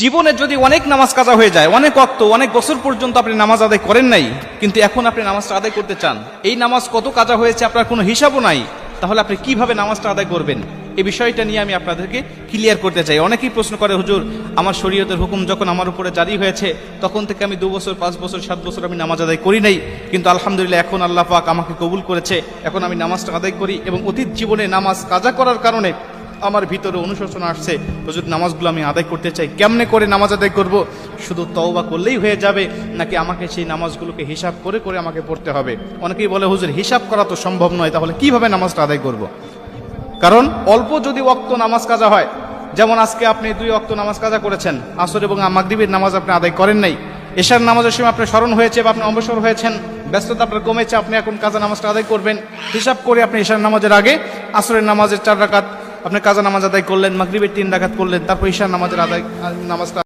জীবনে যদি অনেক নামাজ কাজা হয়ে যায়, অনেক ওয়াক্ত, অনেক বছর পর্যন্ত আপনি নামাজ আদায় করেন নাই, কিন্তু এখন আপনি নামাজটা আদায় করতে চান, এই নামাজ কত কাজা হয়েছে আপনার কোনো হিসাবও নাই, তাহলে আপনি কিভাবে নামাজটা আদায় করবেন? এই বিষয়টা নিয়ে আমি আপনাদেরকে ক্লিয়ার করতে চাই। অনেকেই প্রশ্ন করে, হুজুর আমার শরীয়তের হুকুম যখন আমার উপরে জারি হয়েছে তখন থেকে আমি 2 বছর 5 বছর 7 বছর আমি নামাজ আদায় করি নাই, কিন্তু আলহামদুলিল্লাহ এখন আল্লাহ পাক আমাকে কবুল করেছে, এখন আমি নামাজটা আদায় করি, এবং অতীত জীবনে নামাজ কাজা করার কারণে আমার ভিতরে অনুশোচনা আসছে, হুজুর নামাজগুলো আমি আদায় করতে চাই, কেমনে করে নামাজ আদায় করব? শুধু তওবা করলেই হয়ে যাবে নাকি আমাকে সেই নামাজগুলোকে হিসাব করে করে আমাকে পড়তে হবে? অনেকেই বলে, হুজুর হিসাব করা তো সম্ভব নয়, তাহলে কিভাবে নামাজটা আদায় করব? কারণ অল্প যদি ওয়াক্ত নামাজ কাজা হয়, যেমন আজকে আপনি 2 ওয়াক্ত নামাজ কাজা করেছেন, আসর এবং মাগরিবের নামাজ আপনি আদায় করেন নাই, এশার নামাজের সময় আপনার স্মরণ হয়েছে বা আপনি অবসর হয়েছেন, ব্যস্ততা আপনার কমেছে, আপনি এখন কাজা নামাজটা আদায় করবেন, হিসাব করে আপনি এশার নামাজের আগে আসরের নামাজের 4 রাকাত আপনি কাজা নামাজ আদায় করলেন, মাগরিবের 3 রাকাত করলেন, তারপর ঈশার নামাজের নামাজটা